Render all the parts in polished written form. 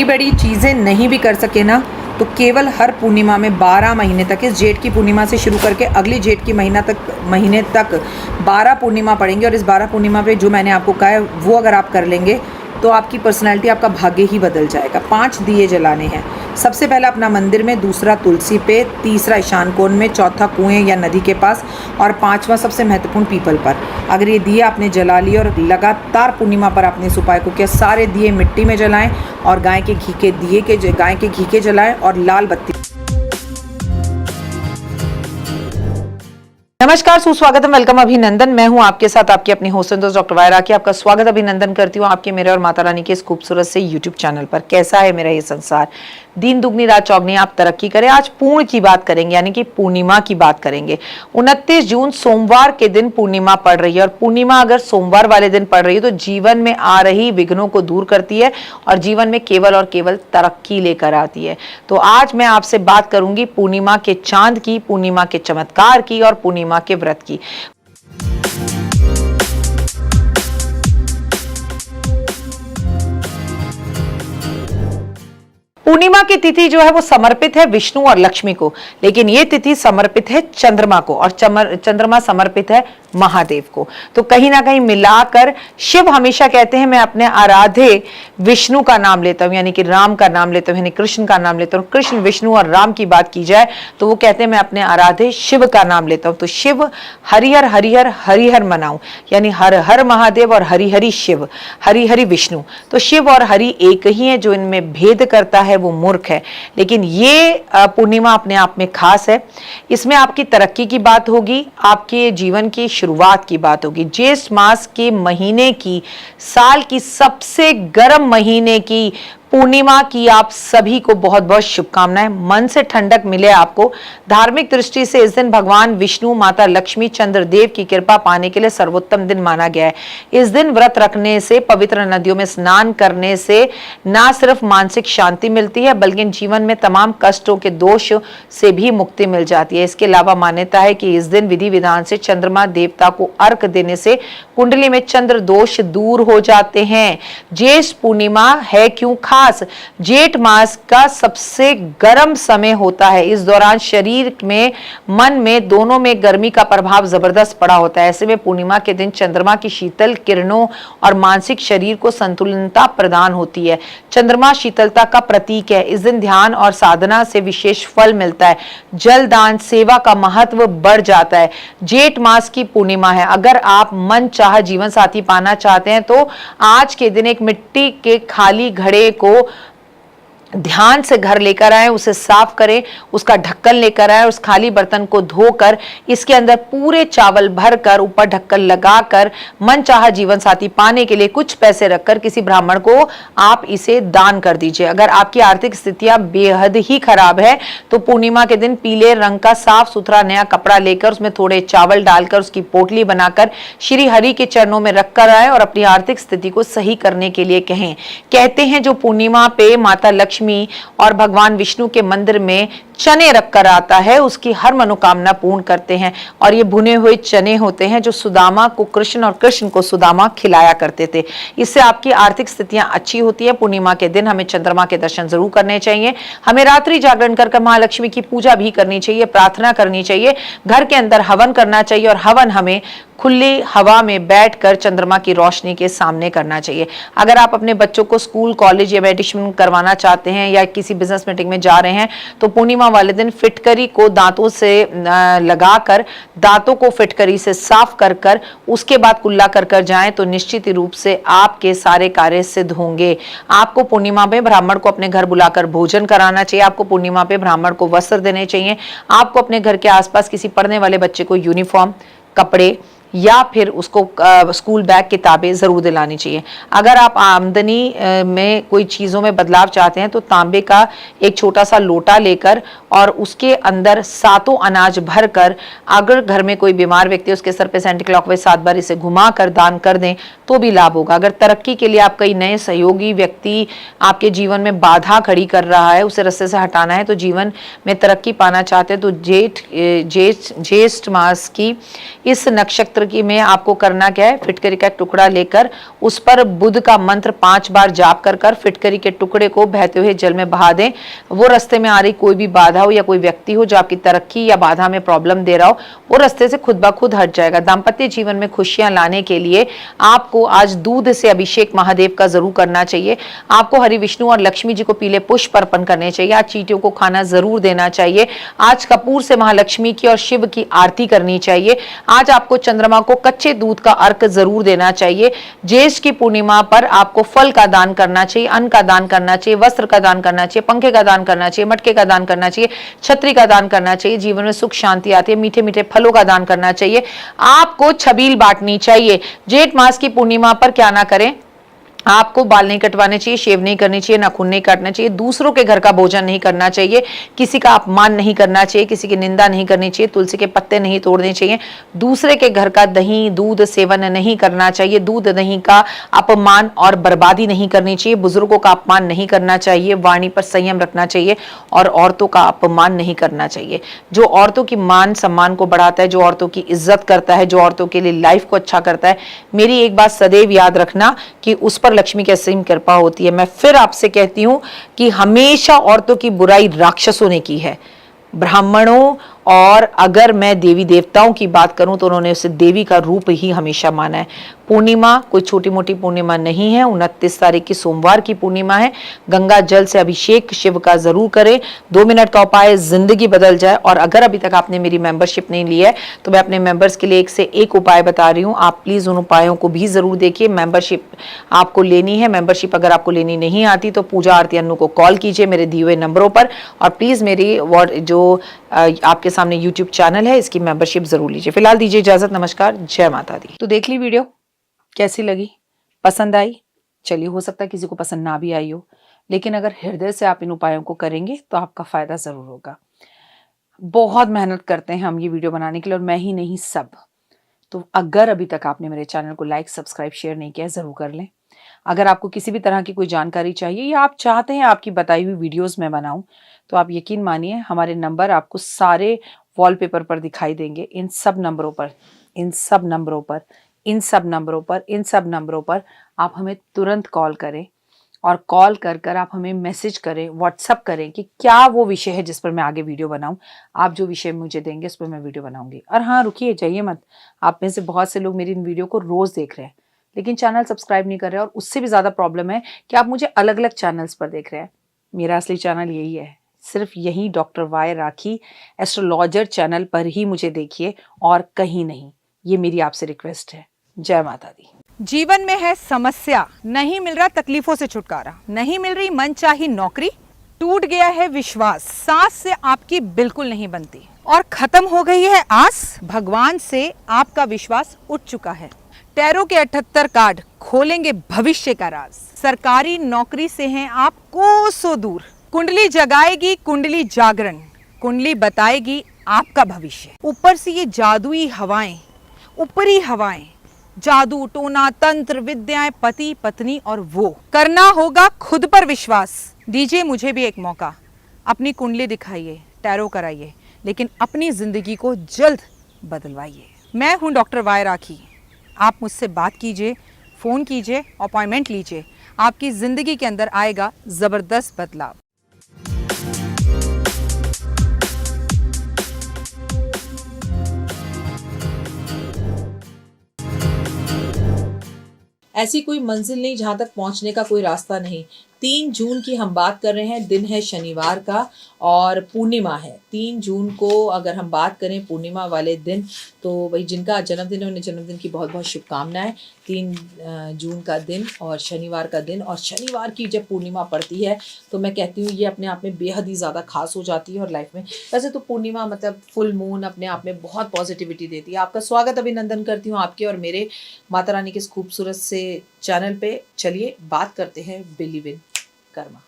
बड़ी चीज़ें नहीं भी कर सके ना, तो केवल हर पूर्णिमा में 12 महीने तक, इस जेठ की पूर्णिमा से शुरू करके अगली जेठ की महीने तक 12 पूर्णिमा पड़ेंगे। और इस 12 पूर्णिमा पे जो मैंने आपको कहा है वो अगर आप कर लेंगे तो आपकी पर्सनैलिटी, आपका भाग्य ही बदल जाएगा। 5 दिए जलाने हैं। सबसे पहला अपना मंदिर में, दूसरा तुलसी पे, तीसरा ईशान कोण में, चौथा कुएं या नदी के पास और 5वां सबसे महत्वपूर्ण पीपल पर। अगर ये दिए आपने जला लिए और लगातार पूर्णिमा पर आपने इस उपाय को किया, सारे दिए मिट्टी में जलाएं और गाय के घी के जलाएं और लाल बत्ती। नमस्कार, सुस्वागतम, वेलकम, अभिनंदन। मैं हूं आपके साथ आपकी अपनी होस्ट दोस्त डॉक्टर वायरा की। आपका स्वागत अभिनंदन करती हूं आपके, मेरे और माता रानी के इस खूबसूरत से यूट्यूब चैनल पर। कैसा है मेरा ये संसार, दिन दुगनी रात चौगनी, आप तरक्की करें। आज पूर्ण की बात करेंगे, यानी कि पूर्णिमा की बात करेंगे। 29 जून सोमवार के दिन पूर्णिमा पड़ रही है और पूर्णिमा अगर सोमवार वाले दिन पड़ रही है तो जीवन में आ रही विघ्नों को दूर करती है और जीवन में केवल और केवल तरक्की लेकर आती है। तो आज मैं आपसे बात करूंगी पूर्णिमा के चांद की, पूर्णिमा के चमत्कार की और पूर्णिमा के व्रत की। पूर्णिमा की तिथि जो है वो समर्पित है विष्णु और लक्ष्मी को, लेकिन ये तिथि समर्पित है चंद्रमा को और चंद्रमा समर्पित है महादेव को। तो कहीं ना कहीं मिलाकर शिव हमेशा कहते हैं मैं अपने आराध्य विष्णु का नाम लेता हूं, यानी कि राम का नाम लेता हूं, यानी कृष्ण का नाम लेता हूं। कृष्ण, विष्णु और राम की बात की जाए तो वो कहते हैं मैं अपने आराध्य शिव का नाम लेता हूं। तो शिव हरिहर हरिहर हरिहर मनाऊं, यानी हर हर महादेव और हरि हरि शिव, हरि हरि विष्णु। तो शिव और हरि एक ही है, जो इनमें भेद करता है वो मूर्ख है। लेकिन ये पूर्णिमा अपने आप में खास है। इसमें आपकी तरक्की की बात होगी, आपके जीवन की शुरुआत की बात होगी। ज्येष्ठ मास के महीने की, साल की सबसे गर्म महीने की पूर्णिमा की आप सभी को बहुत बहुत शुभकामनाएं। मन से ठंडक मिले आपको। धार्मिक दृष्टि से इस दिन भगवान विष्णु, माता लक्ष्मी, चंद्रदेव की कृपा पाने के लिए सर्वोत्तम दिन माना गया है। इस दिन व्रत रखने से, पवित्र नदियों में स्नान करने से ना सिर्फ मानसिक शांति मिलती है बल्कि जीवन में तमाम कष्टों के दोष से भी मुक्ति मिल जाती है। इसके अलावा मान्यता है कि इस दिन विधि विधान से चंद्रमा देवता को अर्घ देने से कुंडली में चंद्र दोष दूर हो जाते हैं। ज्येष्ठ पूर्णिमा है क्यों खास? जेठ मास का सबसे गर्म समय होता है। इस दौरान शरीर में, मन में, दोनों में गर्मी का प्रभाव जबरदस्त पड़ा होता है। ऐसे में पूर्णिमा के दिन चंद्रमा की शीतल किरणों और मानसिक शरीर को संतुलनता प्रदान होती है। चंद्रमा शीतलता का प्रतीक है। इस दिन ध्यान और साधना से विशेष फल मिलता है। जल दान, सेवा का महत्व बढ़ जाता है। जेठ मास की पूर्णिमा है। अगर आप मन चाह जीवन साथी पाना चाहते हैं तो आज के दिन एक मिट्टी के खाली घड़े को ध्यान से घर लेकर आए, उसे साफ करें, उसका ढक्कन लेकर आए, उस खाली बर्तन को धोकर इसके अंदर पूरे चावल भरकर ऊपर ढक्कन लगाकर मनचाहा जीवन साथी पाने के लिए कुछ पैसे रखकर किसी ब्राह्मण को आप इसे दान कर दीजिए। अगर आपकी आर्थिक स्थितियां बेहद ही खराब है तो पूर्णिमा के दिन पीले रंग का साफ सुथरा नया कपड़ा लेकर उसमें थोड़े चावल डालकर उसकी पोटली बनाकर श्री हरि के चरणों में रखकर आए और अपनी आर्थिक स्थिति को सही करने के लिए कहें। कहते हैं जो पूर्णिमा पे माता लक्ष्मी और भगवान विष्णु के मंदिर में चने रखकर आता है उसकी हर मनोकामना पूर्ण करते हैं। और ये भुने हुए चने होते हैं जो सुदामा को कृष्ण और कृष्ण को सुदामा खिलाया करते थे। इससे आपकी आर्थिक स्थितियां अच्छी होती है। पूर्णिमा के दिन हमें चंद्रमा के दर्शन जरूर करने चाहिए। हमें रात्रि जागरण कर महालक्ष्मी की पूजा भी करनी चाहिए, प्रार्थना करनी चाहिए, घर के अंदर हवन करना चाहिए और हवन हमें खुली हवा में बैठकर चंद्रमा की रोशनी के सामने करना चाहिए। अगर आप अपने बच्चों को स्कूल, कॉलेज या मेडिटेशन करवाना चाहते हैं या किसी बिजनेस मीटिंग में जा रहे हैं तो पूर्णिमा वाले दिन फिटकरी को दांतों से लगाकर दांतों को फिटकरी से साफ कर उसके बाद कुल्ला कर जाएं तो निश्चित रूप से आपके सारे कार्य सिद्ध होंगे। आपको पूर्णिमा में ब्राह्मण को अपने घर बुलाकर भोजन कराना चाहिए। आपको पूर्णिमा पे ब्राह्मण को वस्त्र देने चाहिए। आपको अपने घर के आसपास किसी पढ़ने वाले बच्चे को यूनिफॉर्म, कपड़े या फिर उसको स्कूल बैग, किताबें जरूर दिलानी चाहिए। अगर आप आमदनी में कोई चीज़ों में बदलाव चाहते हैं तो तांबे का एक छोटा सा लोटा लेकर और उसके अंदर 7 अनाज भरकर, अगर घर में कोई बीमार व्यक्ति उसके सर पे सेंटी क्लॉकवाइज 7 बार इसे घुमा कर दान कर दें तो भी लाभ होगा। अगर तरक्की के लिए आप कई नए सहयोगी व्यक्ति आपके जीवन में बाधा खड़ी कर रहा है, उसे रास्ते से हटाना है, तो जीवन में तरक्की पाना चाहते हैं तो ज्येष्ठ मास की इस नक्षत्र स्तोत्र की में आपको करना क्या है, फिटकरी का टुकड़ा लेकर उस पर बुध का मंत्र 5 बार जाप कर कर फिटकरी के टुकड़े को बहते हुए जल में बहा दें। वो रास्ते में आ रही कोई भी बाधा हो या कोई व्यक्ति हो जो आपकी तरक्की या बाधा में प्रॉब्लम दे रहा हो, वो रास्ते से खुद ब खुद हट जाएगा। दाम्पत्य जीवन में खुशियां लाने के लिए आपको आज दूध से अभिषेक महादेव का जरूर करना चाहिए। आपको हरि विष्णु और लक्ष्मी जी को पीले पुष्प अर्पण करने चाहिए। आज चींटियों को खाना जरूर देना चाहिए। आज कपूर से महालक्ष्मी की और शिव की आरती करनी चाहिए। आज आपको चंद्रमा को कच्चे दूध का अर्घ जरूर देना चाहिए। ज्येष्ठ की पूर्णिमा पर आपको फल का दान करना चाहिए, अन्न का दान करना चाहिए, वस्त्र का दान करना चाहिए, पंखे का दान करना चाहिए, मटके का दान करना चाहिए, छतरी का दान करना चाहिए। जीवन में सुख शांति आती है। मीठे मीठे फलों का दान करना चाहिए। आपको छबील बांटनी चाहिए। जेठ मास की पूर्णिमा पर क्या ना करें, आपको बाल नहीं कटवाने चाहिए, शेव नहीं करनी चाहिए, नाखून नहीं काटना चाहिए, दूसरों के घर का भोजन नहीं करना चाहिए, किसी का अपमान नहीं करना चाहिए, किसी की निंदा नहीं करनी चाहिए, तुलसी के पत्ते नहीं तोड़ने चाहिए, दूसरे के घर का दही दूध सेवन नहीं करना चाहिए, दूध दही का अपमान और बर्बादी नहीं करनी चाहिए, बुजुर्गों का अपमान नहीं करना चाहिए, वाणी पर संयम रखना चाहिए और औरतों का अपमान नहीं करना चाहिए। जो औरतों की मान सम्मान को बढ़ाता है, जो औरतों की इज्जत करता है, जो औरतों के लिए लाइफ को अच्छा करता है, मेरी एक बात सदैव याद रखना कि उस पर लक्ष्मी की असीम कृपा होती है। मैं फिर आपसे कहती हूं कि हमेशा औरतों की बुराई राक्षसों ने की है, ब्राह्मणों, और अगर मैं देवी देवताओं की बात करूं तो उन्होंने उसे देवी का रूप ही हमेशा माना है। पूर्णिमा कोई छोटी मोटी पूर्णिमा नहीं है। 29 तारीख की सोमवार की पूर्णिमा है। गंगा जल से अभिषेक शिव का जरूर करें। 2 मिनट का उपाय, जिंदगी बदल जाए। और अगर अभी तक आपने मेरी मेंबरशिप नहीं ली है तो मैं अपने मेंबर्स के लिए एक से एक उपाय बता रही हूँ, आप प्लीज उन उपायों को भी जरूर देखिए। मेंबरशिप आपको लेनी है। मेंबरशिप अगर आपको लेनी नहीं आती तो पूजा आरती अन्नू को कॉल कीजिए मेरे दिए हुए नंबरों पर, और प्लीज मेरी जो आपके सामने यूट्यूब चैनल है इसकी मेंबरशिप जरूर लीजिए। फिलहाल दीजिए इजाजत। नमस्कार, जय माता दी। तो देख ली वीडियो, कैसी लगी, पसंद आई? चलिए, हो सकता है किसी को पसंद ना भी आई हो, लेकिन अगर हृदय से आप इन उपायों को करेंगे तो आपका फायदा जरूर होगा। बहुत मेहनत करते हैं हम ये वीडियो बनाने के लिए, और मैं ही नहीं, सब। तो अगर अभी तक आपने मेरे चैनल को लाइक सब्सक्राइब शेयर नहीं किया, जरूर कर लें। अगर आपको किसी भी तरह की कोई जानकारी चाहिए या आप चाहते हैं आपकी बताई हुई वीडियोस मैं बनाऊं, तो आप यकीन मानिए हमारे नंबर आपको सारे वॉलपेपर पर दिखाई देंगे। इन सब नंबरों पर, इन सब नंबरों पर, इन सब नंबरों पर, इन सब नंबरों पर आप हमें तुरंत कॉल करें, और कॉल कर कर आप हमें मैसेज करें, व्हाट्सअप करें कि क्या वो विषय है जिस पर मैं आगे वीडियो बनाऊं। आप जो विषय मुझे देंगे उस पर मैं वीडियो बनाऊंगी। और हाँ, रुकिए, जाइए मत। आप में से बहुत से लोग मेरी इन वीडियो को रोज देख रहे हैं लेकिन चैनल सब्सक्राइब नहीं कर रहे हैं, और उससे भी ज्यादा प्रॉब्लम है कि आप मुझे अलग अलग चैनल्स पर देख रहे हैं। मेरा असली चैनल यही है, सिर्फ यही डॉक्टर वाई राखी एस्ट्रोलॉजर चैनल पर ही मुझे देखिए, और कहीं नहीं। ये मेरी आपसे रिक्वेस्ट है। जय माता दी। जीवन में है समस्या, नहीं मिल रहा तकलीफों से छुटकारा, नहीं मिल रही मनचाही नौकरी, टूट गया है विश्वास, सांस से आपकी बिल्कुल नहीं बनती, और खत्म हो गई है आस, भगवान से आपका विश्वास उठ चुका है। टैरो के 78 कार्ड खोलेंगे भविष्य का राज। सरकारी नौकरी से हैं आप कोसों दूर, कुंडली जगाएगी कुंडली जागरण, कुंडली बताएगी आपका भविष्य। ऊपर से ये जादुई हवाएं, ऊपरी हवाएं, जादू टोना तंत्र विद्याएं, पति पत्नी, और वो करना होगा खुद पर विश्वास। दीजिए मुझे भी एक मौका, अपनी कुंडली दिखाइए, टैरो कराइए, लेकिन अपनी जिंदगी को जल्द बदलवाइए। मैं हूं डॉक्टर वाई राखी। आप मुझसे बात कीजिए, फोन कीजिए, अपॉइंटमेंट लीजिए, आपकी जिंदगी के अंदर आएगा जबरदस्त बदलाव। ऐसी कोई मंजिल नहीं जहां तक पहुंचने का कोई रास्ता नहीं। 3 जून की हम बात कर रहे हैं, दिन है शनिवार का और पूर्णिमा है। 3 जून को अगर हम बात करें पूर्णिमा वाले दिन, तो भाई जिनका जन्मदिन है उन्हें जन्मदिन की बहुत बहुत शुभकामनाएं। 3 जून का दिन और शनिवार का दिन, और शनिवार की जब पूर्णिमा पड़ती है तो मैं कहती हूँ ये अपने आप में बेहद ही ज़्यादा खास हो जाती है। और लाइफ में वैसे तो पूर्णिमा मतलब फुल मून अपने आप में बहुत पॉजिटिविटी देती है। आपका स्वागत अभिनंदन करती हूँ आपके और मेरे माता रानी के इस खूबसूरत से चैनल पे। चलिए बात करते हैं बिलीव इन कर्मा।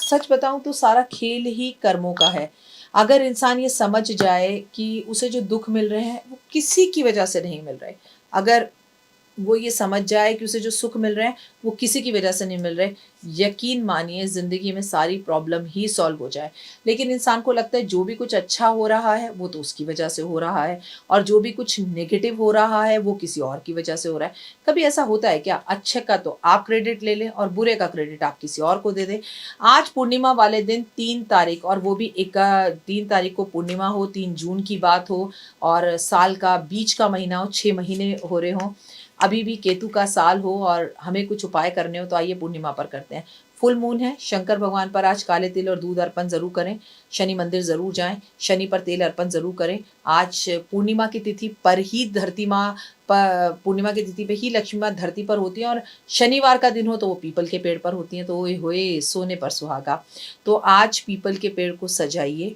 सच बताऊं तो सारा खेल ही कर्मों का है। अगर इंसान ये समझ जाए कि उसे जो दुख मिल रहे हैं वो किसी की वजह से नहीं मिल रहे, अगर वो ये समझ जाए कि उसे जो सुख मिल रहे हैं वो किसी की वजह से नहीं मिल रहे, यकीन मानिए ज़िंदगी में सारी प्रॉब्लम ही सॉल्व हो जाए। लेकिन इंसान को लगता है जो भी कुछ अच्छा हो रहा है वो तो उसकी वजह से हो रहा है, और जो भी कुछ नेगेटिव हो रहा है वो किसी और की वजह से हो रहा है। कभी ऐसा होता है क्या? अच्छे का तो आप क्रेडिट ले लें और बुरे का क्रेडिट आप किसी और को दे दें। आज पूर्णिमा वाले दिन 3 तारीख, और वो भी 3 तारीख को पूर्णिमा हो, 3 जून की बात हो, और साल का बीच का महीना हो, 6 महीने हो रहे हों, अभी भी केतु का साल हो और हमें कुछ उपाय करने हो, तो आइए पूर्णिमा पर करते हैं। फुल मून है, शंकर भगवान पर आज काले तिल और दूध अर्पण जरूर करें। शनि मंदिर जरूर जाएं, शनि पर तेल अर्पण जरूर करें। आज पूर्णिमा की तिथि पर ही धरती माँ पूर्णिमा की तिथि पे ही लक्ष्मी माँ धरती पर होती हैं, और शनिवार का दिन हो तो वो पीपल के पेड़ पर होती हैं, तो ओए होए सोने पर सुहागा। तो आज पीपल के पेड़ को सजाइए,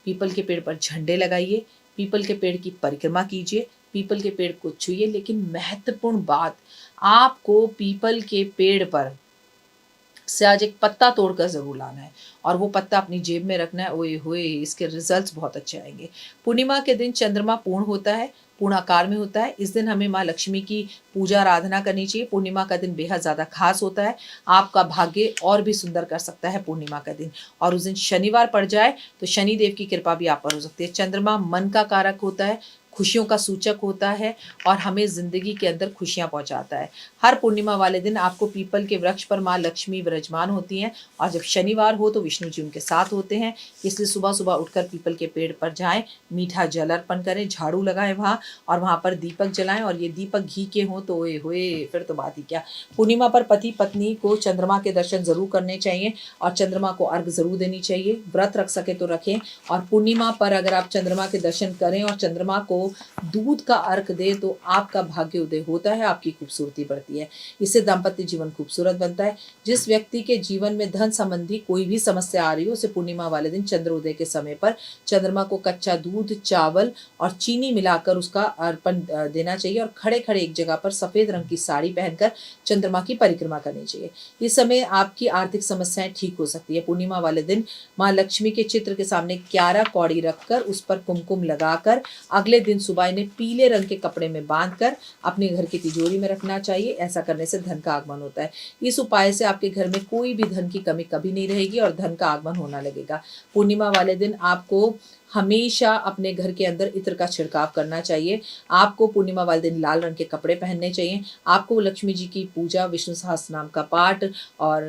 पीपल के पेड़ पर झंडे लगाइए, पीपल के पेड़ की परिक्रमा कीजिए, पीपल के पेड़ को छूइए। लेकिन महत्वपूर्ण बात, आपको पीपल के पेड़ पर से आज एक पत्ता तोड़कर जरूर लाना है, और वो पत्ता अपनी जेब में रखना है। ओए होए इसके रिजल्ट्स बहुत अच्छे आएंगे। पूर्णिमा के दिन चंद्रमा पूर्ण होता है, पूर्ण आकार में होता है। इस दिन हमें माँ लक्ष्मी की पूजा आराधना करनी चाहिए। पूर्णिमा का दिन बेहद ज़्यादा खास होता है, आपका भाग्य और भी सुंदर कर सकता है पूर्णिमा का दिन। और उस दिन शनिवार पड़ जाए तो शनि देव की कृपा भी आप पर हो सकती है। चंद्रमा मन का कारक होता है, खुशियों का सूचक होता है, और हमें ज़िंदगी के अंदर खुशियाँ पहुँचाता है। हर पूर्णिमा वाले दिन आपको पीपल के वृक्ष पर माँ लक्ष्मी विराजमान होती हैं, और जब शनिवार हो तो विष्णु जी उनके साथ होते हैं। इसलिए सुबह सुबह उठकर पीपल के पेड़ पर जाएं, मीठा जल अर्पण करें, झाड़ू लगाएं वहाँ, और वहाँ पर दीपक जलाएं, और ये दीपक घी के हों तो ओए होए फिर तो बात ही क्या। पूर्णिमा पर पति पत्नी को चंद्रमा के दर्शन जरूर करने चाहिए, और चंद्रमा को अर्घ जरूर देनी चाहिए। व्रत रख सके तो रखें, और पूर्णिमा पर अगर आप चंद्रमा के दर्शन करें और चंद्रमा को दूध का अर्घ दे तो आपका भाग्य उदय होता है, आपकी खूबसूरती बढ़ती है। इससे दाम्पत्य जीवन खूबसूरत बनता है। जिस व्यक्ति के जीवन में धन संबंधी कोई भी समस्या आ रही हो, उसे पूर्णिमा वाले दिन चंद्रोदय के समय पर चंद्रमा को कच्चा दूध, चावल और चीनी मिलाकर उसका अर्पण देना चाहिए, और खड़े खड़े एक जगह पर सफेद रंग की साड़ी पहनकर चंद्रमा की परिक्रमा करनी चाहिए। इस समय आपकी आर्थिक समस्याएं ठीक हो सकती है। पूर्णिमा वाले दिन माँ लक्ष्मी के चित्र के सामने 11 कौड़ी रखकर उस पर कुमकुम लगाकर अगले दिन सुबह इन्हें पीले रंग के कपड़े में बांधकर अपने घर की तिजोरी में रखना चाहिए। ऐसा करने से धन का आगमन होता है। इस उपाय से आपके घर में कोई भी धन की कमी कभी नहीं रहेगी और धन का आगमन होना लगेगा। पूर्णिमा वाले दिन आपको हमेशा अपने घर के अंदर इत्र का छिड़काव करना चाहिए। आपको पूर्णिमा वाले दिन लाल रंग के कपड़े पहनने चाहिए। आपको लक्ष्मी जी की पूजा, विष्णु सहस्त्र नाम का पाठ और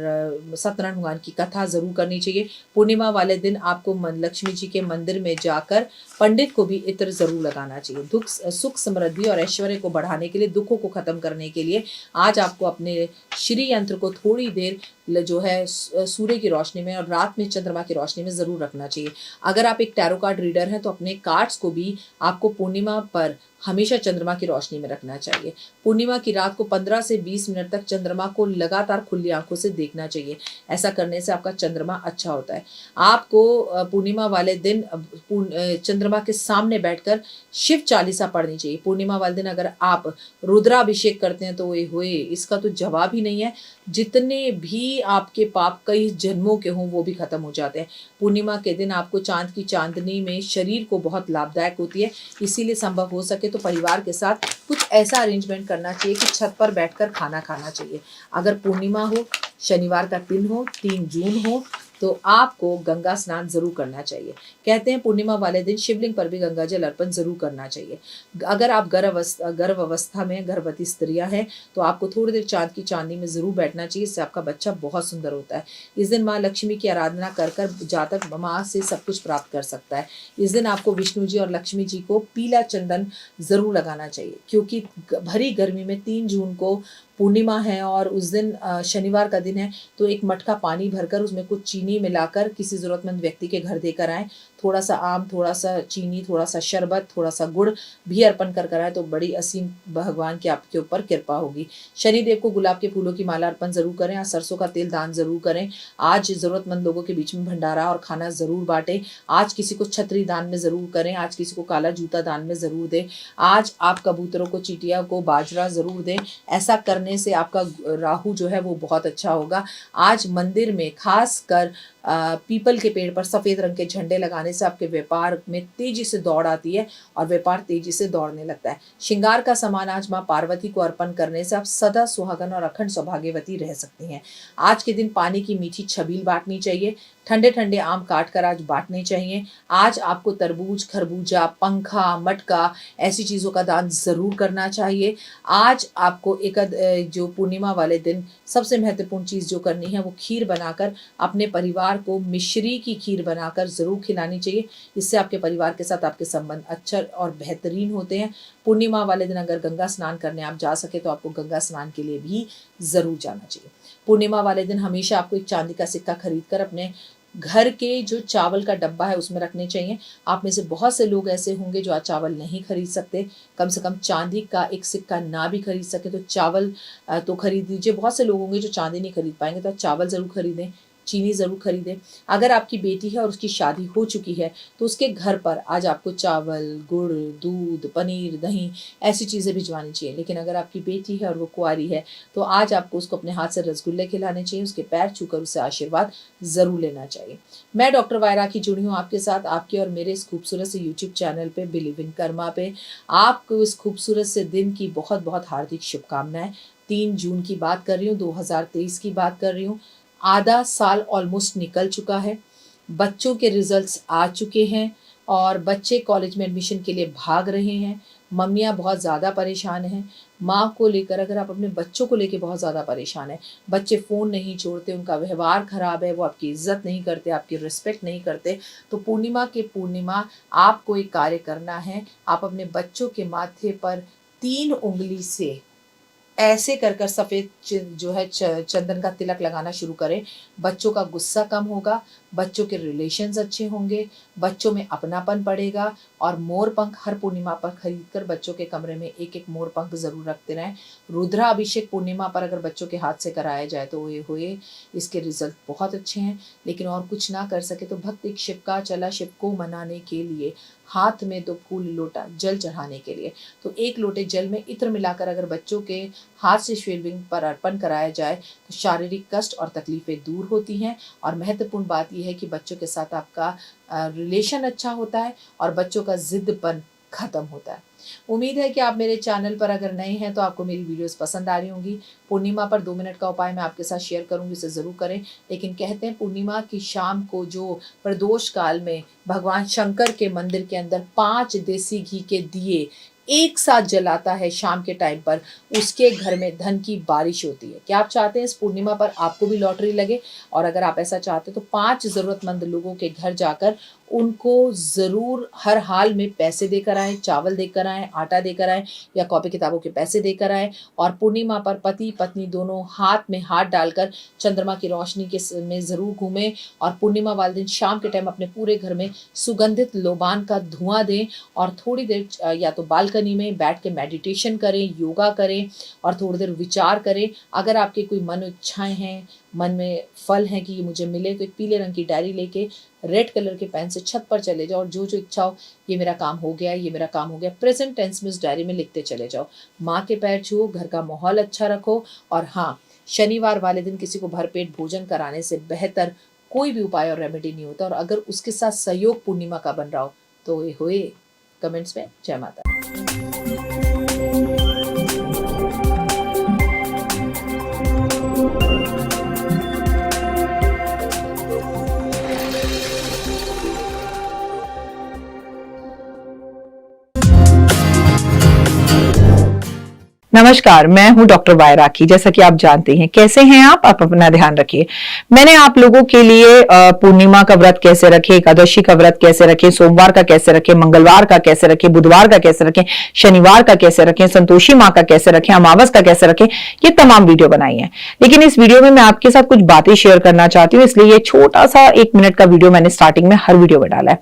सत्यनारायण भगवान की कथा जरूर करनी चाहिए। पूर्णिमा वाले दिन आपको लक्ष्मी जी के मंदिर में जाकर पंडित को भी इत्र जरूर लगाना चाहिए। सुख समृद्धि और ऐश्वर्य को बढ़ाने के लिए, दुखों को खत्म करने के लिए आज आपको अपने श्री यंत्र को थोड़ी देर जो है सूर्य की रोशनी में और रात में चंद्रमा की रोशनी में जरूर रखना चाहिए। अगर आप एक टैरो कार्ड रीडर हैं तो अपने कार्ड्स को भी आपको पूर्णिमा पर हमेशा चंद्रमा की रोशनी में रखना चाहिए। पूर्णिमा की रात को 15 से 20 मिनट तक चंद्रमा को लगातार खुली आंखों से देखना चाहिए। ऐसा करने से आपका चंद्रमा अच्छा होता है। आपको पूर्णिमा वाले दिन चंद्रमा के सामने बैठकर शिव चालीसा पढ़नी चाहिए। पूर्णिमा वाले दिन अगर आप रुद्राभिषेक करते हैं तो ये हुए इसका तो जवाब ही नहीं है। जितने भी आपके पाप कई जन्मों के हों वो भी खत्म हो जाते हैं। पूर्णिमा के दिन आपको चांद की चांदनी में शरीर को बहुत लाभदायक होती है। इसीलिए संभव हो सके तो परिवार के साथ कुछ ऐसा अरेंजमेंट करना चाहिए कि छत पर बैठकर खाना खाना चाहिए। अगर पूर्णिमा हो, शनिवार का दिन हो, 3 जून हो, तो आपको गंगा स्नान जरूर करना चाहिए। कहते हैं पूर्णिमा वाले दिन शिवलिंग पर भी गंगा जल अर्पण जरूर करना चाहिए। अगर आप गर्भ अवस्था में गर्भवती स्त्रियां हैं तो आपको थोड़ी देर चांद की चांदनी में जरूर बैठना चाहिए। इससे आपका बच्चा बहुत सुंदर होता है। इस दिन माँ लक्ष्मी की आराधना कर कर जातक माँ से सब कुछ प्राप्त कर सकता है। इस दिन आपको विष्णु जी और लक्ष्मी जी को पीला चंदन जरूर लगाना चाहिए, क्योंकि भरी गर्मी में 3 जून को पूर्णिमा है और उस दिन शनिवार का दिन है। तो एक मटका पानी भरकर उसमें कुछ चीनी मिलाकर किसी ज़रूरतमंद व्यक्ति के घर देकर आएँ। थोड़ा सा आम, थोड़ा सा चीनी, थोड़ा सा शरबत, थोड़ा सा गुड़ भी अर्पण कर आए तो बड़ी असीम भगवान की आपके ऊपर कृपा होगी। शनिदेव को गुलाब के फूलों की माला अर्पण जरूर करें। आज सरसों का तेल दान जरूर करें। आज ज़रूरतमंद लोगों के बीच में भंडारा और खाना ज़रूर बांटें। आज किसी को छतरी दान में ज़रूर करें। आज किसी को काला जूता दान में ज़रूर दें। आज आप कबूतरों को, चींटियों को बाजरा ज़रूर दें। ऐसा करने करने से आपका राहु जो है वो बहुत अच्छा होगा। आज मंदिर में खास कर पीपल के पेड़ पर सफ़ेद रंग के झंडे लगाने से आपके व्यापार में तेजी से दौड़ आती है और व्यापार तेजी से दौड़ने लगता है। श्रृंगार का सामान आज माँ पार्वती को अर्पण करने से आप सदा सुहागन और अखंड सौभाग्यवती रह सकती हैं। आज के दिन पानी की मीठी छबील बांटनी चाहिए। ठंडे ठंडे आम काट कर आज बांटने चाहिए। आज आपको तरबूज, खरबूजा, पंखा, मटका ऐसी चीज़ों का दान ज़रूर करना चाहिए। आज आपको जो पूर्णिमा वाले दिन सबसे महत्वपूर्ण चीज़ जो करनी है वो खीर बनाकर अपने परिवार को मिश्री की खीर बनाकर ज़रूर खिलानी चाहिए। इससे आपके परिवार के साथ आपके संबंध अच्छे और बेहतरीन होते हैं। पूर्णिमा वाले दिन अगर गंगा स्नान करने आप जा सके तो आपको गंगा स्नान के लिए भी ज़रूर जाना चाहिए। पूर्णिमा वाले दिन हमेशा आपको एक चांदी का सिक्का खरीद कर अपने घर के जो चावल का डब्बा है उसमें रखने चाहिए। आप में से बहुत से लोग ऐसे होंगे जो आज चावल नहीं खरीद सकते, कम से कम चांदी का एक सिक्का ना भी खरीद सके तो चावल तो खरीद लीजिए। बहुत से लोग होंगे जो चांदी नहीं खरीद पाएंगे तो आप चावल ज़रूर खरीदें, चीनी ज़रूर खरीदें। अगर आपकी बेटी है और उसकी शादी हो चुकी है तो उसके घर पर आज आपको चावल, गुड़, दूध, पनीर, दही ऐसी चीज़ें भिजवानी चाहिए। लेकिन अगर आपकी बेटी है और वो कुंवारी है तो आज आपको उसको अपने हाथ से रसगुल्ले खिलाने चाहिए, उसके पैर छूकर उससे आशीर्वाद ज़रूर लेना चाहिए। मैं डॉक्टर वायरा की जुड़ी हूँ आपके साथ, आपके और मेरे इस खूबसूरत से यूट्यूब चैनल पे बिलीव इन कर्मा पे। आपको इस खूबसूरत से दिन की बहुत बहुत हार्दिक शुभकामनाएं। 3 जून की बात कर रही हूँ, 2023 की बात कर रही हूँ। आधा साल ऑलमोस्ट निकल चुका है, बच्चों के रिजल्ट्स आ चुके हैं और बच्चे कॉलेज में एडमिशन के लिए भाग रहे हैं। मम्मियाँ बहुत ज़्यादा परेशान हैं माँ को लेकर। अगर आप अपने बच्चों को लेकर बहुत ज़्यादा परेशान हैं, बच्चे फ़ोन नहीं छोड़ते, उनका व्यवहार ख़राब है, वो आपकी इज़्ज़त नहीं करते, आपकी रिस्पेक्ट नहीं करते, तो पूर्णिमा आपको एक कार्य करना है। आप अपने बच्चों के माथे पर 3 उंगली से ऐसे कर सफ़ेद जो है चंदन का तिलक लगाना शुरू करें। बच्चों का गुस्सा कम होगा, बच्चों के रिलेशंस अच्छे होंगे, बच्चों में अपनापन बढ़ेगा। और मोर पंख हर पूर्णिमा पर खरीद कर बच्चों के कमरे में एक एक मोर पंख ज़रूर रखते रहें। रुद्राभिषेक पूर्णिमा पर अगर बच्चों के हाथ से कराया जाए तो हुए इसके रिजल्ट बहुत अच्छे हैं। लेकिन और कुछ ना कर सके तो भक्त एक शिव का चला शिव को मनाने के लिए हाथ में 2 फूल लोटा जल चढ़ाने के लिए, तो 1 लोटे जल में इत्र मिलाकर अगर बच्चों के हाथ से शिवलिंग पर अर्पण कराया जाए तो शारीरिक कष्ट और तकलीफ़ें दूर होती हैं। और महत्वपूर्ण बात यह है कि बच्चों के साथ आपका रिलेशन अच्छा होता है और बच्चों का जिद्दपन ख़त्म होता है। उम्मीद है कि आप मेरे चैनल पर अगर नए हैं तो आपको मेरी वीडियोस पसंद आ रही होंगी। पूर्णिमा पर 2 मिनट का उपाय मैं आपके साथ शेयर करूंगी, इसे ज़रूर करें। लेकिन कहते हैं पूर्णिमा की शाम को जो प्रदोष काल में भगवान शंकर के मंदिर के अंदर 5 देसी घी के दिए एक साथ जलाता है शाम के टाइम पर, उसके घर में धन की बारिश होती है। क्या आप चाहते हैं इस पूर्णिमा पर आपको भी लॉटरी लगे? और अगर आप ऐसा चाहते हैं तो 5 ज़रूरतमंद लोगों के घर जाकर उनको ज़रूर हर हाल में पैसे देकर आएँ, चावल देकर आएँ, आटा देकर आएँ या कॉपी किताबों के पैसे देकर आएँ। और पूर्णिमा पर पति पत्नी दोनों हाथ में हाथ डालकर चंद्रमा की रोशनी में ज़रूर घूमें। और पूर्णिमा वाले दिन शाम के टाइम अपने पूरे घर में सुगंधित लोबान का धुआं दें और थोड़ी देर या तो बालकनी में बैठ के मेडिटेशन करें, योगा करें और थोड़ी देर विचार करें। अगर आपके कोई मन इच्छाएं हैं, मन में फल है कि ये मुझे मिले, तो एक पीले रंग की डायरी लेके रेड कलर के पेन से छत पर चले जाओ और जो जो इच्छा हो, ये मेरा काम हो गया, ये मेरा काम हो गया, प्रेजेंट टेंस में उस डायरी में लिखते चले जाओ। माँ के पैर छुओ, घर का माहौल अच्छा रखो। और हाँ, शनिवार वाले दिन किसी को भरपेट भोजन कराने से बेहतर कोई भी उपाय और रेमेडी नहीं होता। और अगर उसके साथ सहयोग पूर्णिमा का बन रहा हो तो ये होए कमेंट्स में जय माता। नमस्कार, मैं हूं डॉक्टर वायरा की। जैसा कि आप जानते हैं, कैसे हैं आप अपना ध्यान रखिए। मैंने आप लोगों के लिए पूर्णिमा का व्रत कैसे रखें, एकादशी का व्रत कैसे रखें, सोमवार का कैसे रखें, मंगलवार का कैसे रखें, बुधवार का कैसे रखें, शनिवार का कैसे रखें, संतोषी माँ का कैसे रखें, अमावस का कैसे रखें, ये तमाम वीडियो बनाई है। लेकिन इस वीडियो में मैं आपके साथ कुछ बातें शेयर करना चाहती हूँ, इसलिए ये छोटा सा 1 मिनट का वीडियो मैंने स्टार्टिंग में हर वीडियो में डाला है।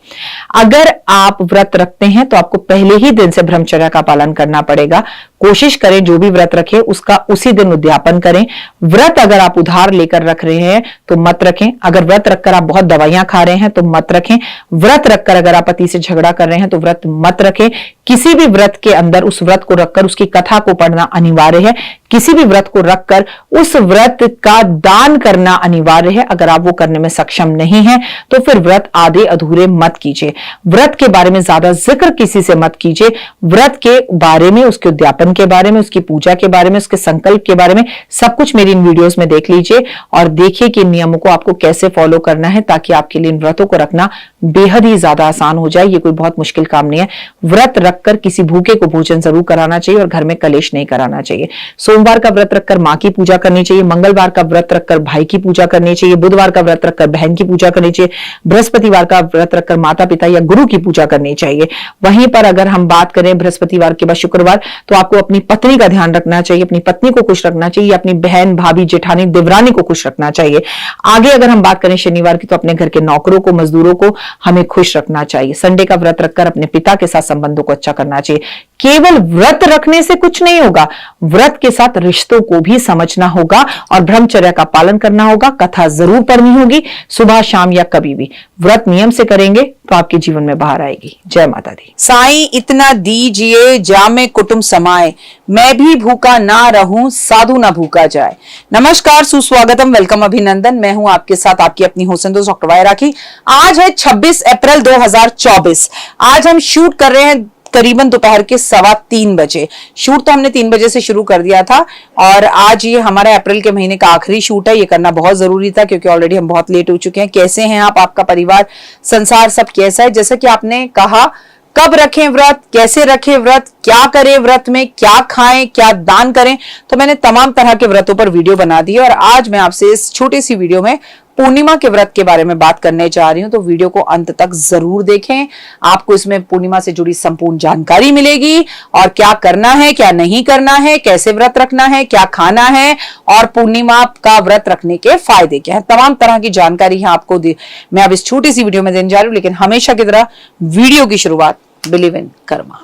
अगर आप व्रत रखते हैं तो आपको पहले ही दिन से ब्रह्मचर्य का पालन करना पड़ेगा। कोशिश करें जो भी व्रत रखे उसका उसी दिन उद्यापन करें। व्रत अगर आप उधार लेकर रख रहे हैं तो मत रखें। अगर व्रत रखकर आप बहुत दवाइयां खा रहे हैं तो मत रखें। व्रत रखकर अगर आप पति से झगड़ा कर रहे हैं तो व्रत मत रखें। किसी भी व्रत के अंदर उस व्रत को रखकर उसकी कथा को पढ़ना अनिवार्य है, किसी भी व्रत को रखकर उस व्रत का दान करना अनिवार्य है। अगर आप वो करने में सक्षम नहीं है तो फिर व्रत आधे अधूरे मत कीजिए। व्रत के बारे में ज्यादा जिक्र किसी से मत कीजिए। व्रत के बारे में, उसके उद्यापन के बारे में, उसकी पूजा के बारे में, उसके संकल्प के बारे में सब कुछ मेरी इन वीडियोस में देख लीजिए और देखिए कि इन नियमों को आपको कैसे फॉलो करना है ताकि आपके लिए इन व्रतों को रखना बेहद ही ज्यादा आसान हो जाए। ये कोई बहुत मुश्किल काम नहीं है। व्रत रखकर किसी भूखे को भोजन जरूर कराना चाहिए और घर में कलेश नहीं कराना चाहिए। सोमवार का व्रत रखकर मां की पूजा करनी चाहिए, मंगलवार का व्रत रखकर भाई की पूजा करनी चाहिए, बुधवार का व्रत रखकर बहन की पूजा करनी चाहिए, बृहस्पतिवार का व्रत रखकर माता पिता या गुरु की पूजा करनी चाहिए। वहीं पर अगर हम बात करें बृहस्पतिवार के बाद शुक्रवार, तो आपको अपनी पत्नी का ध्यान रखना चाहिए, अपनी पत्नी को खुश रखना चाहिए, अपनी बहन, भाभी, जेठानी, देवरानी को खुश रखना चाहिए। आगे अगर हम बात करें शनिवार की, तो अपने घर के नौकरों को, मजदूरों को हमें खुश रखना चाहिए। संडे का व्रत रखकर अपने पिता के साथ संबंधों को अच्छा करना चाहिए। केवल व्रत रखने से कुछ नहीं होगा, व्रत के साथ रिश्तों को भी समझना होगा और ब्रह्मचर्य का पालन करना होगा। कथा जरूर पढ़नी होगी, सुबह शाम या कभी भी। व्रत नियम से करेंगे तो आपके जीवन में बाहर आएगी। जय माता दी। साईं इतना दीजिए जामे कुटुंब समाए, मैं भी भूखा ना रहूं साधु ना भूखा जाए। नमस्कार, सुस्वागतम, वेलकम, अभिनंदन। मैं हूं आपके साथ आपकी अपनी होस्ट दोस्त डॉक्टर वाई राखी। आज है 26 अप्रैल 2024। आज हम शूट कर रहे हैं करीबन दोपहर के 3:15 बजे। शूट तो हमने 3 बजे से शुरू कर दिया था और आज ये हमारे अप्रैल के महीने का आखिरी शूट है। ये करना बहुत जरूरी था क्योंकि ऑलरेडी हम बहुत लेट हो चुके हैं। कैसे हैं आप, आपका परिवार, संसार सब कैसा है? जैसे कि आपने कहा, कब रखें व्रत, कैसे रखें व्रत, क्या करें व्रत में, क्या खाएं, क्या दान करें, तो मैंने तमाम तरह के व्रतों पर वीडियो बना दी है और आज मैं आपसे इस छोटी सी वीडियो में पूर्णिमा के व्रत के बारे में बात करने जा रही हूं। तो वीडियो को अंत तक जरूर देखें, आपको इसमें पूर्णिमा से जुड़ी संपूर्ण जानकारी मिलेगी और क्या करना है, क्या नहीं करना है, कैसे व्रत रखना है, क्या खाना है और पूर्णिमा का व्रत रखने के फायदे क्या है, तमाम तरह की जानकारी है आपको मैं अब इस छोटी सी वीडियो में देने जा रही हूं। लेकिन हमेशा की तरह वीडियो की शुरुआत बिलीव इन कर्मा।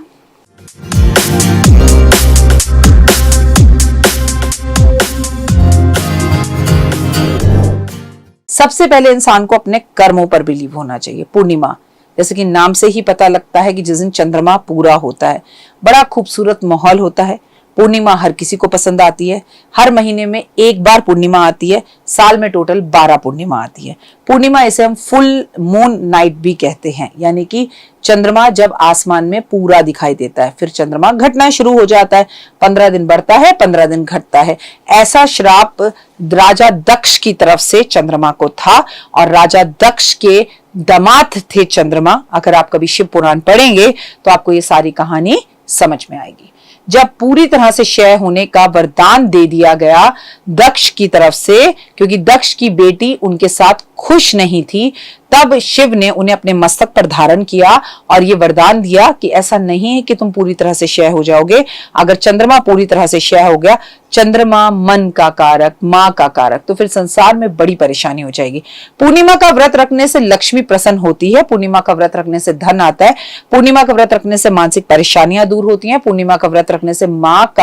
सबसे पहले इंसान को अपने कर्मों पर बिलीव होना चाहिए। पूर्णिमा, जैसे कि नाम से ही पता लगता है कि जिस दिन चंद्रमा पूरा होता है, बड़ा खूबसूरत माहौल होता है। पूर्णिमा हर किसी को पसंद आती है। हर महीने में एक बार पूर्णिमा आती है, साल में टोटल 12 पूर्णिमा आती है। पूर्णिमा इसे हम फुल मून नाइट भी कहते हैं, यानी कि चंद्रमा जब आसमान में पूरा दिखाई देता है, फिर चंद्रमा घटना शुरू हो जाता है। 15 दिन बढ़ता है, 15 दिन घटता है। ऐसा श्राप राजा दक्ष की तरफ से चंद्रमा को था और राजा दक्ष के दामाद थे चंद्रमा। अगर आप कभी शिव पुराण पढ़ेंगे तो आपको ये सारी कहानी समझ में आएगी। जब पूरी तरह से क्षय होने का वरदान दे दिया गया दक्ष की तरफ से, क्योंकि दक्ष की बेटी उनके साथ खुश नहीं थी, तब शिव ने उन्हें अपने मस्तक पर धारण किया और ये वरदान दिया कि ऐसा नहीं है कि तुम पूरी तरह से क्षय हो जाओगे। अगर चंद्रमा पूरी तरह से क्षय हो गया, चंद्रमा मन का कारक, माँ का कारक, तो फिर संसार में बड़ी परेशानी हो जाएगी। पूर्णिमा का व्रत रखने से लक्ष्मी प्रसन्न होती है। पूर्णिमा का व्रत रखने से धन आता है। पूर्णिमा का व्रत रखने से मानसिक परेशानियां दूर होती हैं। पूर्णिमा का व्रत रखने से माँ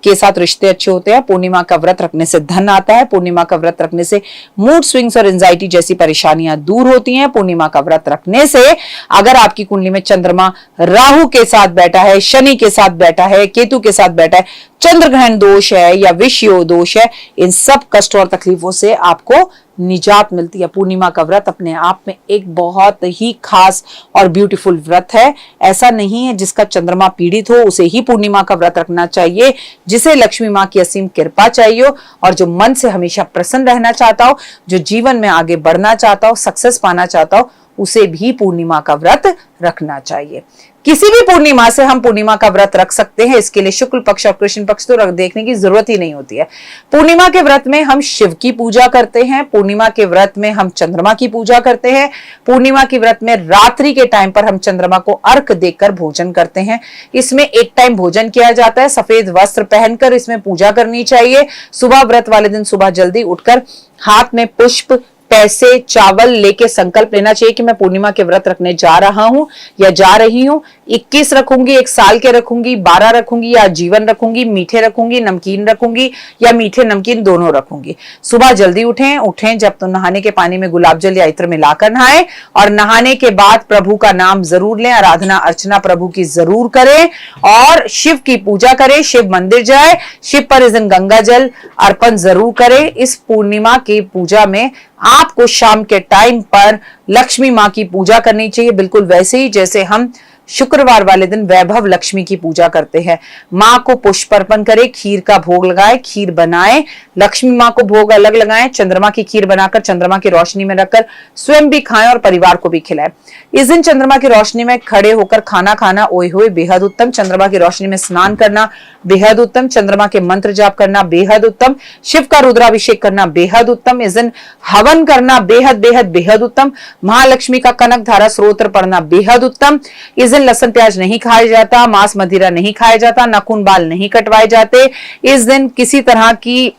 के साथ रिश्ते अच्छे होते हैं। पूर्णिमा का व्रत रखने से धन आता है। पूर्णिमा का व्रत रखने से मूड स्विंग्स और एंजाइटी जैसी परेशानियां दूर होती हैं। पूर्णिमा का व्रत रखने से अगर आपकी कुंडली में चंद्रमा राहु के साथ बैठा है, शनि के साथ बैठा है, केतु के साथ बैठा है, चंद्र ग्रहण दोष है या विषयोग दोष है, इन सब कष्टों और तकलीफों से आपको निजात मिलती है। पूर्णिमा का व्रत अपने आप में एक बहुत ही खास और ब्यूटीफुल व्रत है। ऐसा नहीं है जिसका चंद्रमा पीड़ित हो उसे ही पूर्णिमा का व्रत रखना चाहिए। जिसे लक्ष्मी माँ की असीम कृपा चाहिए और जो मन से हमेशा प्रसन्न रहना चाहता हो, जो जीवन में आगे बढ़ना चाहता हो, सक्सेस पाना चाहता हो, उसे भी पूर्णिमा का व्रत रखना चाहिए। किसी भी पूर्णिमा से हम पूर्णिमा का व्रत रख सकते हैं। इसके लिए शुक्ल पक्ष और कृष्ण पक्ष तो देखने की जरूरत ही नहीं होती है। पूर्णिमा के व्रत में हम शिव की पूजा करते हैं। पूर्णिमा के व्रत में हम चंद्रमा की पूजा करते हैं। पूर्णिमा के व्रत में रात्रि के टाइम पर हम चंद्रमा को अर्घ देकर भोजन करते हैं। इसमें एक टाइम भोजन किया जाता है। सफेद वस्त्र पहनकर इसमें पूजा करनी चाहिए। सुबह व्रत वाले दिन सुबह जल्दी उठकर हाथ में पुष्प, पैसे, चावल लेके संकल्प लेना चाहिए कि मैं पूर्णिमा के व्रत रखने जा रहा हूं या जा रही हूं। 21 रखूंगी, 1 साल के रखूंगी, 12 रखूंगी या जीवन रखूंगी, मीठे रखूंगी, नमकीन रखूंगी या मीठे नमकीन दोनों रखूंगी। सुबह जल्दी उठें जब तो नहाने के पानी में गुलाब जल या इत्र मिलाकर नहाएं और नहाने के बाद प्रभु का नाम जरूर लें, आराधना अर्चना प्रभु की जरूर करें और शिव की पूजा करें, शिव मंदिर जाए, शिव पर इस दिन गंगा जल अर्पण जरूर करें। इस पूर्णिमा की पूजा में आपको शाम के टाइम पर लक्ष्मी मां की पूजा करनी चाहिए, बिल्कुल वैसे ही जैसे हम शुक्रवार वाले दिन वैभव लक्ष्मी की पूजा करते हैं। मां को पुष्प अर्पण करें, खीर का भोग लगाएं, खीर बनाएं, लक्ष्मी मां को भोग अलग लगाएं, चंद्रमा की खीर बनाकर चंद्रमा की रोशनी में रखकर स्वयं भी खाएं और परिवार को भी खिलाएं। इस दिन चंद्रमा की रोशनी में खड़े होकर खाना खाना ओए होए बेहद उत्तम, चंद्रमा की रोशनी में स्नान करना बेहद उत्तम, चंद्रमा के मंत्र जाप करना बेहद उत्तम, शिव का रुद्राभिषेक करना बेहद उत्तम, इस दिन हवन करना बेहद बेहद बेहद उत्तम, महालक्ष्मी का कनक धारा स्त्रोत्र पढ़ना बेहद उत्तम। इस दिन लहसुन प्याज नहीं खाया जाता, मांस मदिरा नहीं खाया जाता, नाखून बाल नहीं कटवाए जाते। इस दिन किसी तरह की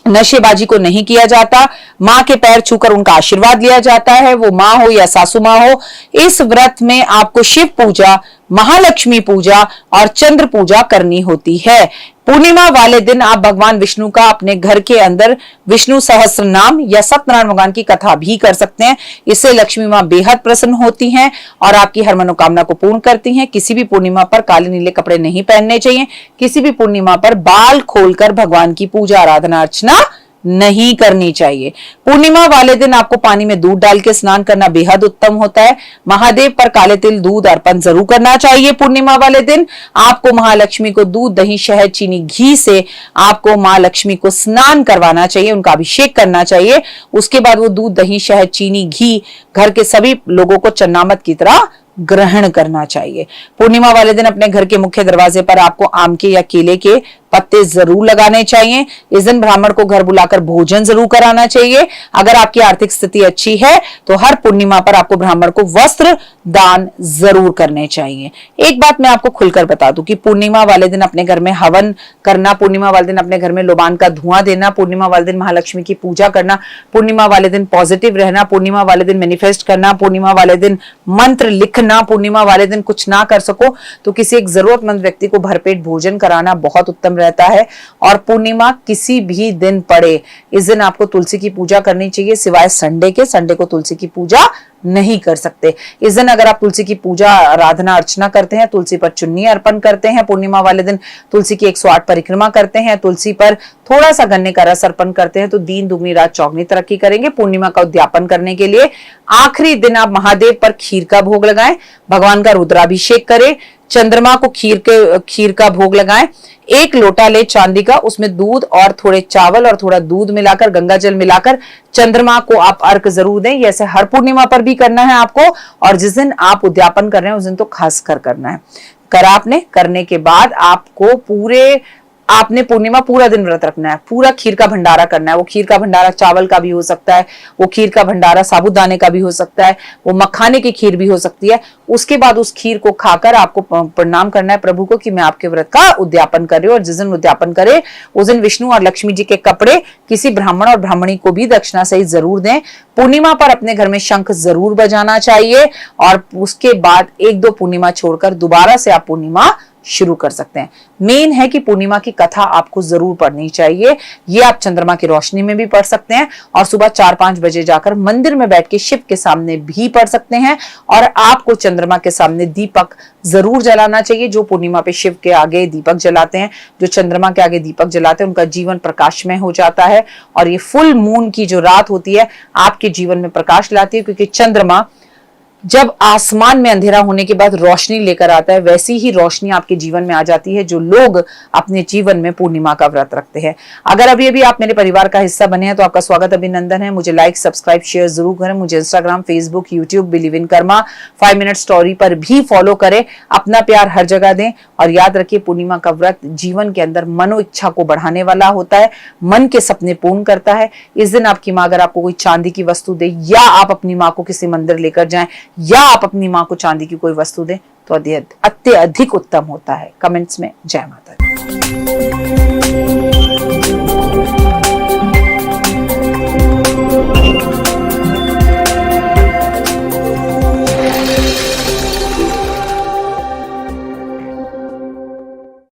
नशेबाजी को नहीं किया जाता, मां के पैर छूकर उनका आशीर्वाद लिया जाता है, वो मां हो या सासू मां हो। इस व्रत में आपको शिव पूजा, महालक्ष्मी पूजा और चंद्र पूजा करनी होती है। पूर्णिमा वाले दिन आप भगवान विष्णु का अपने घर के अंदर विष्णु सहस्त्र नाम या सत्यनारायण भगवान की कथा भी कर सकते हैं। इससे लक्ष्मी मां बेहद प्रसन्न होती हैं और आपकी हर मनोकामना को पूर्ण करती हैं। किसी भी पूर्णिमा पर काले नीले कपड़े नहीं पहनने चाहिए। किसी भी पूर्णिमा पर बाल खोलकर भगवान की पूजा आराधना अर्चना नहीं करनी चाहिए। पूर्णिमा वाले दिन आपको पानी में दूध डाल के स्नान करना बेहद उत्तम होता है। महादेव पर काले तिल दूध अर्पण जरूर करना चाहिए। पूर्णिमा वाले दिन आपको महालक्ष्मी को दूध, दही, शहद, चीनी, घी से आपको मां लक्ष्मी को स्नान करवाना चाहिए, उनका अभिषेक करना चाहिए। उसके बाद वो दूध, दही, शहद, चीनी, घी घर के सभी लोगों को चन्नामत की तरह ग्रहण करना चाहिए। पूर्णिमा वाले दिन अपने घर के मुख्य दरवाजे पर आपको आम के या केले के पत्ते जरूर लगाने चाहिए। इस दिन ब्राह्मण को घर बुलाकर भोजन जरूर कराना चाहिए। अगर आपकी आर्थिक स्थिति अच्छी है तो हर पूर्णिमा पर आपको ब्राह्मण को वस्त्र दान जरूर करने चाहिए। एक बात मैं आपको खुलकर बता दूं कि पूर्णिमा वाले दिन अपने घर में हवन करना, पूर्णिमा वाले दिन अपने घर में लोबान का धुआं देना, पूर्णिमा वाले दिन महालक्ष्मी की पूजा करना, पूर्णिमा वाले दिन पॉजिटिव रहना, पूर्णिमा वाले दिन मैनिफेस्ट करना, पूर्णिमा वाले दिन मंत्र लिखना, पूर्णिमा वाले दिन कुछ ना कर सको तो किसी एक जरूरतमंद व्यक्ति को भरपेट भोजन कराना बहुत उत्तम रहता है। और पूर्णिमा किसी भी दिन पड़े, इस दिन आपको तुलसी की पूजा करनी चाहिए, सिवाय संडे के। संडे को तुलसी की पूजा नहीं कर सकते। इस दिन अगर आप तुलसी की पूजा आराधना अर्चना करते हैं, तुलसी पर चुन्नी अर्पण करते हैं, पूर्णिमा वाले दिन तुलसी की 108 परिक्रमा करते हैं, तुलसी पर थोड़ा सा गन्ने का रस अर्पण करते हैं तो दीन दुगनी रात चौगनी तरक्की करेंगे। पूर्णिमा का उद्यापन करने के लिए आखिरी दिन आप महादेव पर खीर का भोग लगाएं, भगवान का रुद्राभिषेक करें, चंद्रमा को खीर का भोग लगाएं। 1 लोटा ले चांदी का, उसमें दूध और थोड़े चावल और थोड़ा दूध मिलाकर, गंगा जल मिलाकर चंद्रमा को आप अर्घ जरूर दें। ऐसे हर पूर्णिमा पर भी करना है आपको, और जिस दिन आप उद्यापन कर रहे हैं उस दिन तो खास कर करना है। आपने करने के बाद आपने पूर्णिमा पूरा दिन व्रत रखना है, पूरा खीर का भंडारा करना है। वो खीर का भंडारा चावल का भी हो सकता है, वो खीर का भंडारा साबूदाने का भी हो सकता है, वो मखाने की खीर भी हो सकती है। उसके बाद उस खीर को खाकर आपको प्रणाम करना है प्रभु को कि मैं आपके व्रत का उद्यापन कर रही हूँ। और जिस दिन उद्यापन करे उस दिन विष्णु और लक्ष्मी जी के कपड़े किसी ब्राह्मण और ब्राह्मणी को भी दक्षिणा सहित जरूर दें। पूर्णिमा पर अपने घर में शंख जरूर बजाना चाहिए और उसके बाद 1-2 पूर्णिमा छोड़कर दोबारा से आप पूर्णिमा शुरू कर सकते हैं। मेन है कि पूर्णिमा की कथा आपको जरूर पढ़नी चाहिए। ये आप चंद्रमा की रोशनी में भी पढ़ सकते हैं और सुबह 4-5 बजे जाकर मंदिर में बैठ के शिव के सामने भी पढ़ सकते हैं। और आपको चंद्रमा के सामने दीपक जरूर जलाना चाहिए। जो पूर्णिमा पे शिव के आगे दीपक जलाते हैं, जो चंद्रमा के आगे दीपक जलाते हैं, उनका जीवन प्रकाशमय हो जाता है। और ये फुल मून की जो रात होती है आपके जीवन में प्रकाश लाती है, क्योंकि चंद्रमा जब आसमान में अंधेरा होने के बाद रोशनी लेकर आता है, वैसी ही रोशनी आपके जीवन में आ जाती है जो लोग अपने जीवन में पूर्णिमा का व्रत रखते हैं। अगर अभी अभी आप मेरे परिवार का हिस्सा बने हैं तो आपका स्वागत, अभिनंदन है। मुझे लाइक, सब्सक्राइब, शेयर जरूर करें। मुझे Instagram, Facebook, YouTube, believe in Karma, 5 minute story पर भी फॉलो करें। अपना प्यार हर जगह दें और याद रखिए पूर्णिमा का व्रत जीवन के अंदर मनो इच्छा को बढ़ाने वाला होता है, मन के सपने पूर्ण करता है। इस दिन आपकी माँ अगर आपको कोई चांदी की वस्तु दे या आप अपनी माँ को किसी मंदिर लेकर जाएं या आप अपनी मां को चांदी की कोई वस्तु दें तो अत्यधिक उत्तम होता है। कमेंट्स में जय माता दी।